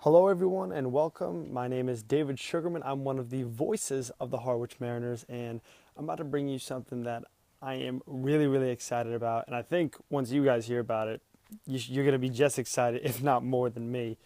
Hello everyone and welcome. My name is David Sugarman. I'm one of the voices of the Harwich Mariners, and I'm about to bring you something that I am really excited about. And I think once you guys hear about it, you're going to be just excited, if not more than me.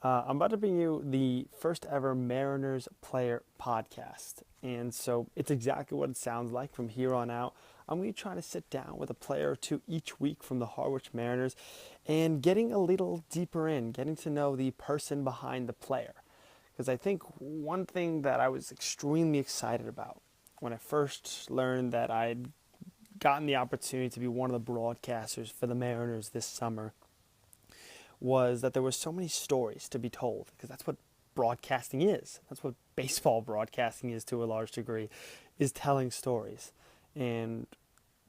I'm about to bring you the first ever Mariners Player Podcast. And so it's exactly what it sounds like from here on out. I'm going to be trying to sit down with a player or two each week from the Harwich Mariners and getting a little deeper in, getting to know the person behind the player. Because I think one thing that I was extremely excited about when I first learned that I'd gotten the opportunity to be one of the broadcasters for the Mariners this summer was that there were so many stories to be told, because that's what broadcasting is. That's what baseball broadcasting is to a large degree, is telling stories. And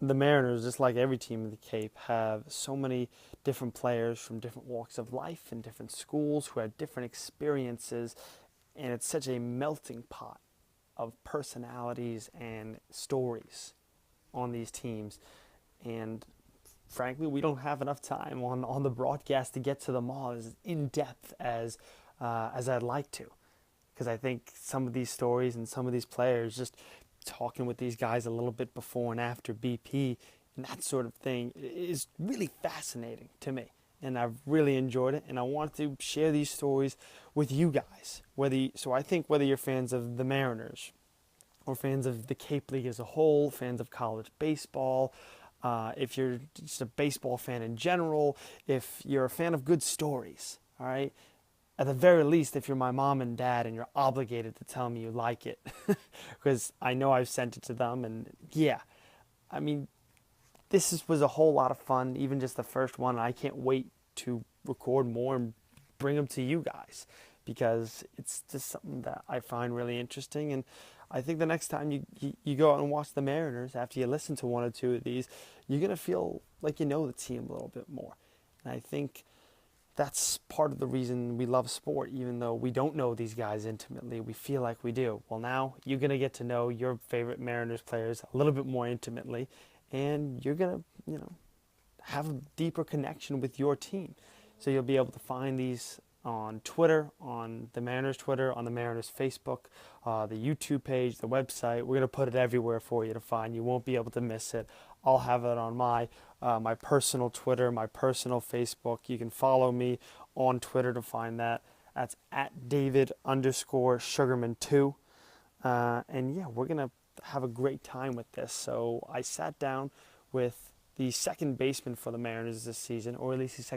the Mariners, just like every team in the Cape, have so many different players from different walks of life and different schools who have different experiences, and it's such a melting pot of personalities and stories on these teams. And frankly, we don't have enough time on the broadcast to get to them all as in depth as I'd like to, because I think some of these stories and some of these players, just talking with these guys a little bit before and after BP and that sort of thing, is really fascinating to me, and I've really enjoyed it, and I want to share these stories with you guys. So I think whether you're fans of the Mariners or fans of the Cape League as a whole, fans of college baseball, if you're just a baseball fan in general, if you're a fan of good stories, all right? At the very least, if you're my mom and dad and you're obligated to tell me you like it, because I know I've sent it to them, and yeah, I mean, this was a whole lot of fun, even just the first one. I can't wait to record more and bring them to you guys, because it's just something that I find really interesting. And I think the next time you go out and watch the Mariners, after you listen to one or two of these, you're going to feel like you know the team a little bit more. And I think that's part of the reason we love sport. Even though we don't know these guys intimately, we feel like we do. Well, now you're going to get to know your favorite Mariners players a little bit more intimately, and you're going to, have a deeper connection with your team. So you'll be able to find these on Twitter, on the Mariners Twitter, on the Mariners Facebook, the YouTube page, the website. We're going to put it everywhere for you to find. You won't be able to miss it. I'll have it on my personal Twitter, my personal Facebook. You can follow me on Twitter to find that. That's at David_Sugarman2. And yeah, we're going to have a great time with this. So I sat down with the second baseman for the Mariners this season, or at least he's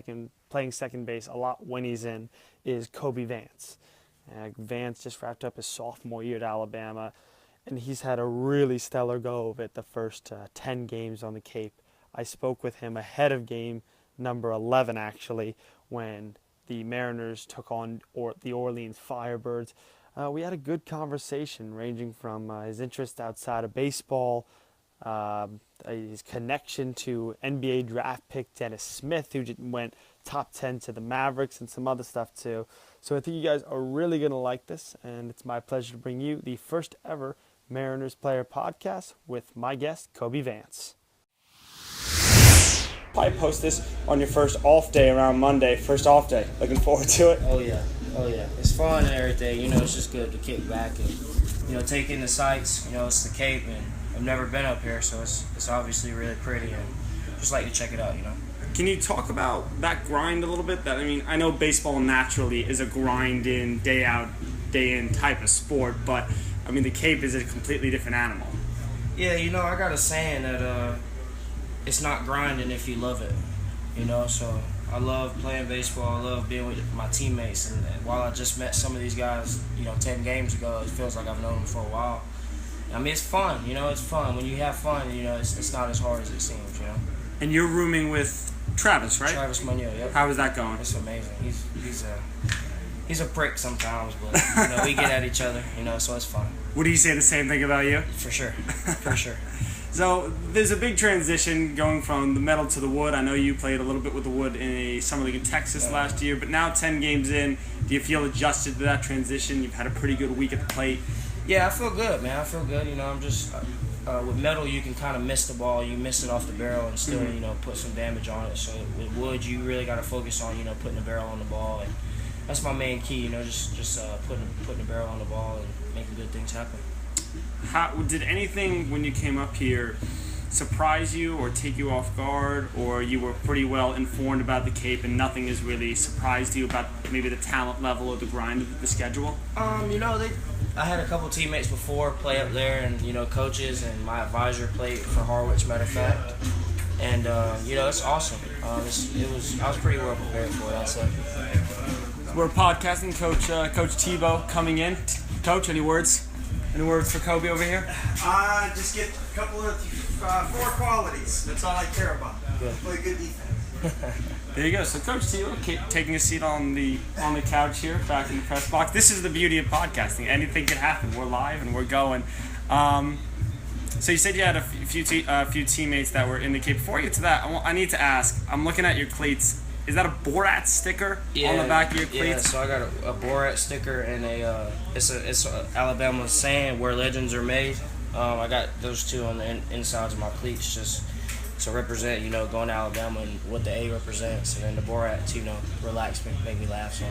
playing second base a lot when he's in, is Cobie Vance. Vance just wrapped up his sophomore year at Alabama, and he's had a really stellar go of it the first 10 games on the Cape. I spoke with him ahead of game number 11, actually, when the Mariners took on the Orleans Firebirds. We had a good conversation ranging from his interest outside of baseball, his connection to NBA draft pick Dennis Smith, who went top 10 to the Mavericks, and some other stuff too. So I think you guys are really going to like this, and it's my pleasure to bring you the first ever Mariners Player Podcast with my guest, Cobie Vance. I post this on your first off day around Monday, first off day. Looking forward to it? Oh yeah. It's fun and everything. It's just good to kick back and, take in the sights. It's the Cape, and I've never been up here, so it's obviously really pretty, and just like to check it out, Can you talk about that grind a little bit? I know baseball naturally is a grind in, day out, day in type of sport, but the Cape is a completely different animal. Yeah, I got a saying that it's not grinding if you love it, so I love playing baseball. I love being with my teammates, and while I just met some of these guys, 10 games ago, it feels like I've known them for a while. It's fun, it's fun. When you have fun, it's not as hard as it seems, And you're rooming with Travis, right? Travis Munoz, yep. How is that going? It's amazing. He's a prick sometimes, but we get at each other, so it's fun. Would he say the same thing about you? For sure. So there's a big transition going from the metal to the wood. I know you played a little bit with the wood in a summer league in Texas last year, but now 10 games in, do you feel adjusted to that transition? You've had a pretty good week at the plate. Yeah, I feel good, man. I feel good. I'm just with metal, you can kind of miss the ball. You miss it off the barrel and still, put some damage on it. So with wood, you really got to focus on, putting the barrel on the ball. And that's my main key. Just putting the barrel on the ball and making good things happen. How did anything when you came up here surprise you or take you off guard, or you were pretty well informed about the Cape and nothing has really surprised you about maybe the talent level or the grind of the schedule? I had a couple teammates before play up there, and coaches, and my advisor played for Harwich, matter of fact. And it's awesome. I was pretty well prepared for it, I'd say. We're podcasting. Coach Tebow coming in. Coach, any words? Any words for Cobie over here? Just get a couple of 4 qualities. That's all I care about. Good. Play good defense. There you go. So Coach Tebow taking a seat on the couch here, back in the press box. This is the beauty of podcasting. Anything can happen. We're live and we're going. So you said you had a few teammates that were in the Cape. Before I get to that, I need to ask. I'm looking at your cleats. Is that a Borat sticker on the back of your cleats? Yeah, so I got a Borat sticker and it's Alabama saying where legends are made. I got those 2 on the insides of my cleats just to represent, going to Alabama and what the A represents, and then the Borat to, relax me, make me laugh.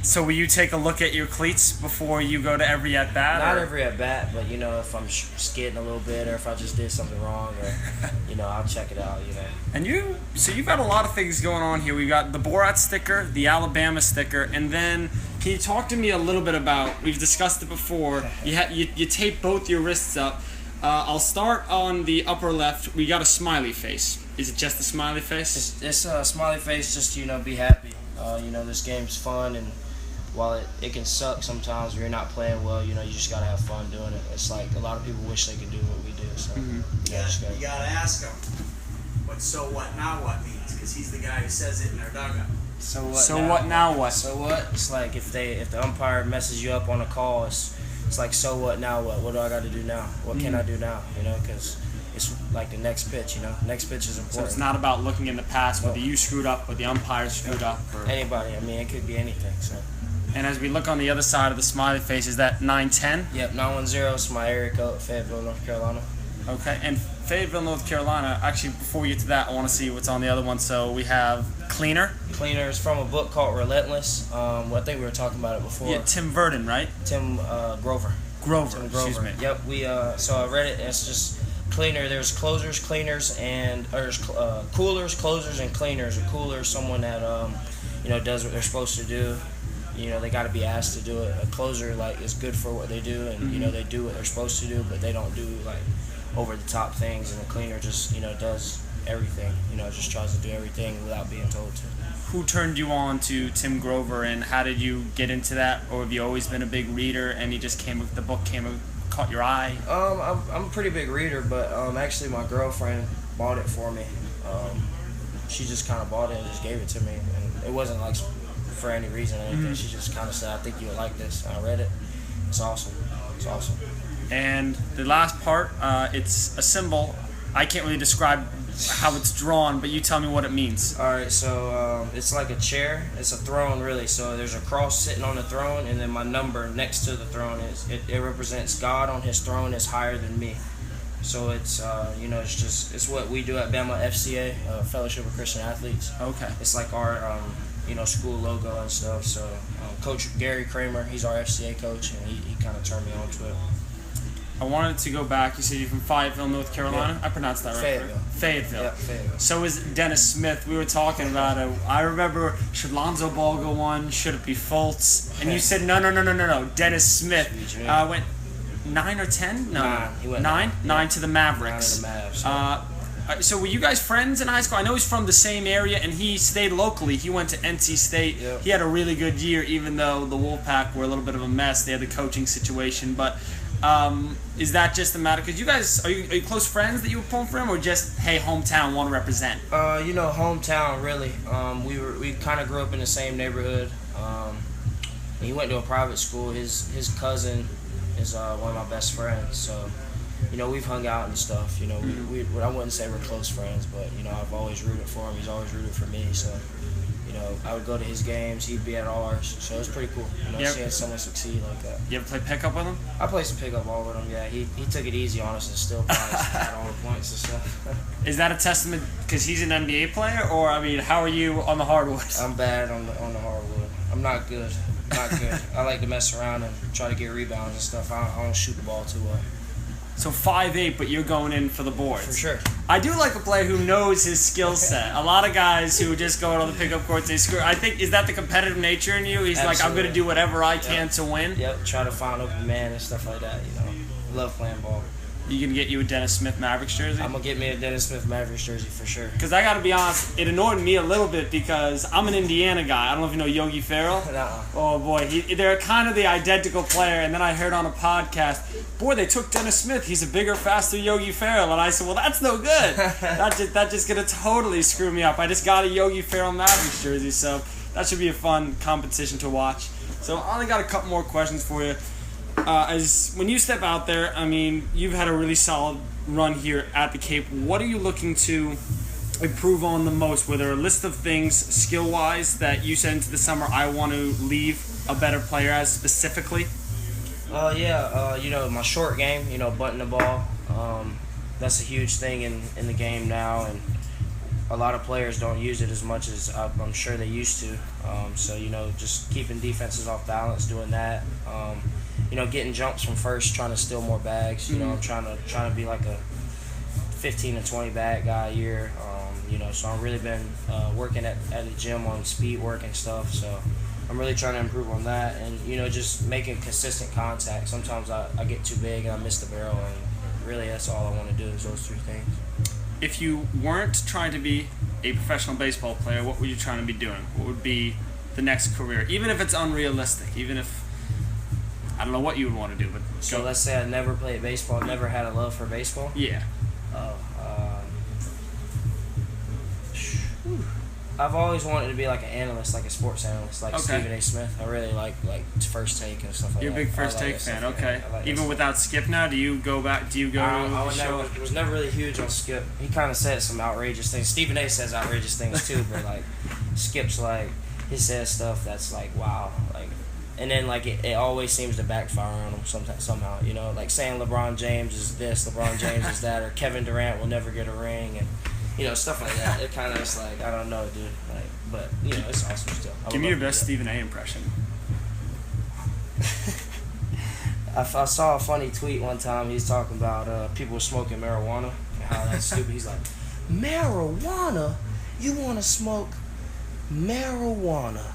So will you take a look at your cleats before you go to every at bat? Not every at bat, but if I'm skidding a little bit, or if I just did something wrong, or I'll check it out. And you've got a lot of things going on here. We've got the Borat sticker, the Alabama sticker, and then can you talk to me a little bit about? We've discussed it before. You tape both your wrists up. I'll start on the upper left. We got a smiley face. Is it just a smiley face? It's a smiley face, just be happy. This game's fun, and while it can suck sometimes when you're not playing well, you just gotta have fun doing it. It's like a lot of people wish they could do what we do. So You gotta ask him what "so what now what" means, because he's the guy who says it in our dugout. So what? So what now what? So what? It's like if the umpire messes you up on a call, it's like, so what now what? What do I got to do now? What can I do now? Because it's like the next pitch. Next pitch is important. So it's not about looking in the past whether you screwed up or the umpire screwed up. Or anybody. It could be anything. So. And as we look on the other side of the smiley face, is that 910? Yep, 910 is my area code, Fayetteville, North Carolina. Okay, and Fayetteville, North Carolina, actually, before we get to that, I want to see what's on the other one. So we have Cleaner. Cleaner is from a book called Relentless. I think we were talking about it before. Yeah, Tim Verdon, right? Tim Grover. Grover, Excuse me. Yep, so I read it, and it's just Cleaner. There's closers, cleaners, and there's coolers, closers, and cleaners. A cooler is someone that does what they're supposed to do. They got to be asked to do it. A closer is good for what they do, and they do what they're supposed to do, but they don't do over the top things. And a cleaner just does everything. Just tries to do everything without being told to. Who turned you on to Tim Grover, and how did you get into that? Or have you always been a big reader, and the book caught your eye? I'm a pretty big reader, but actually my girlfriend bought it for me. She just kind of bought it and just gave it to me, and it wasn't for any reason or anything. She just kind of said, "I think you would like this." And I read it. It's awesome. It's awesome. And the last part, it's a symbol. I can't really describe how it's drawn, but you tell me what it means. All right, so it's like a chair. It's a throne, really. So there's a cross sitting on the throne, and then my number next to the throne it represents God on His throne is higher than me. So it's it's what we do at Bama FCA, Fellowship of Christian Athletes. Okay. It's like our school logo and stuff. So Coach Gary Kramer, he's our FCA coach, and he kind of turned me on to it. I wanted to go back. You said you're from Fayetteville, North Carolina? Yeah. I pronounced that right? Fayetteville. Fayetteville. Yeah, Fayetteville. So is Dennis Smith. We were talking about it. I remember, should Lonzo Ball go on? Should it be Fultz? And you said, no. Dennis Smith went 9 or 10? No. 9. He went 9? Yeah. 9 to the Mavericks. 9 to the Mavs. So were you guys friends in high school? I know he's from the same area, and he stayed locally. He went to NC State. Yep. He had a really good year, even though the Wolfpack were a little bit of a mess. They had the coaching situation, but is that just a matter? Because you guys are you close friends that you were pulling for him, or just hey, hometown, want to represent? Hometown really. We kind of grew up in the same neighborhood. He went to a private school. His cousin is one of my best friends. So, we've hung out and stuff. We I wouldn't say we're close friends, but I've always rooted for him. He's always rooted for me. So, I would go to his games. He'd be at ours. So it was pretty cool. Seeing someone succeed like that. You ever play pickup with him? I played some pickup ball with him. Yeah, he took it easy on us and still had all the points and stuff. Is that a testament because he's an NBA player, or how are you on the hardwood? I'm bad on the hardwood. I'm not good. Not good. I like to mess around and try to get rebounds and stuff. I don't shoot the ball too well. So 5'8", but you're going in for the boards. For sure. I do like a player who knows his skill set. A lot of guys who just go out on the pickup courts, they score. I think, is that the competitive nature in you? He's like, I'm going to do whatever I can to win? Yep, try to find open man and stuff like that, Love playing ball. You can get you a Dennis Smith Mavericks jersey? I'm going to get me a Dennis Smith Mavericks jersey for sure. Because I got to be honest, it annoyed me a little bit because I'm an Indiana guy. I don't know if you know Yogi Ferrell. Nuh-uh. Oh, boy. They're kind of the identical player. And then I heard on a podcast, boy, they took Dennis Smith. He's a bigger, faster Yogi Ferrell. And I said, well, that's no good. that just going to totally screw me up. I just got a Yogi Ferrell Mavericks jersey, so that should be a fun competition to watch. So I only got a couple more questions for you. As when you step out there, I mean, you've had a really solid run here at the Cape. What are you looking to improve on the most? Were there a list of things skill-wise that you said into the summer, I want to leave a better player as specifically? My short game, butting the ball. That's a huge thing in the game now, and a lot of players don't use it as much as I'm sure they used to. Just keeping defenses off balance, doing that. Getting jumps from first, trying to steal more bags. I'm trying to be like a 15 to 20 bag guy a year. So I've really been working at the gym on speed work and stuff. So I'm really trying to improve on that, and just making consistent contact. Sometimes I get too big and I miss the barrel, and really that's all I want to do is those three things. If you weren't trying to be a professional baseball player, what were you trying to be doing? What would be the next career? Even if it's unrealistic, even if I don't know what you would want to do, but so let's say I never played baseball, never had a love for baseball. Yeah. I've always wanted to be like an analyst, like a sports analyst, like Okay. Stephen A. Smith. I really like First Take and stuff like You're that. a big First Take fan, okay. Even without Skip now, do you go back? Do you go to the show? I was never really huge on Skip. He kind of said some outrageous things. Stephen A. says outrageous things too, but like Skip's like he says stuff that's like wow, like. And then, like, it always seems to backfire on him somehow, like saying LeBron James is this, LeBron James is that, or Kevin Durant will never get a ring, and, stuff like that. It kind of is like, I don't know, dude. Like, but, it's awesome still. Give me your best Stephen A. impression. I saw a funny tweet one time. He's talking about people smoking marijuana and how that's stupid. He's like, marijuana? You want to smoke marijuana?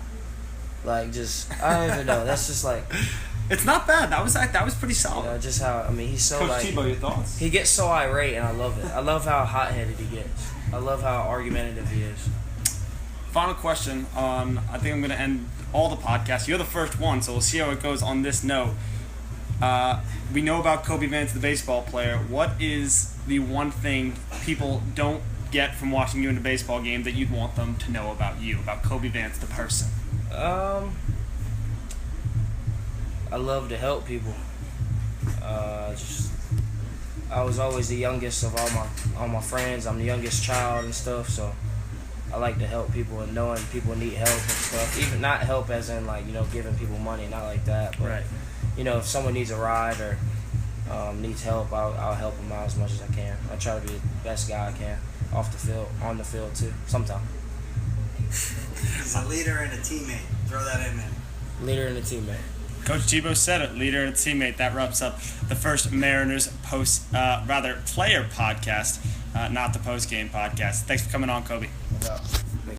Like, just, I don't even know. That's just like... It's not bad. That was pretty solid. Just how, he's so Coach like... Tebow, your thoughts? He gets so irate, and I love it. I love how hot-headed he gets. I love how argumentative he is. Final question on... I think I'm going to end all the podcasts. You're the first one, so we'll see how it goes on this note. We know about Cobie Vance, the baseball player. What is the one thing people don't get from watching you in a baseball game that you'd want them to know about you, about Cobie Vance, the person? I love to help people. I was always the youngest of all my friends. I'm the youngest child and stuff, so I like to help people, and knowing people need help and stuff. Even not help as in like giving people money, not like that. But right. If someone needs a ride or needs help, I'll help them out as much as I can. I try to be the best guy I can off the field, on the field too. Sometimes. He's a leader and a teammate. Throw that in there. Leader and a teammate. Coach Tebow said it, leader and teammate. That wraps up the first Mariners player podcast, not the post-game podcast. Thanks for coming on, Cobie. Yeah.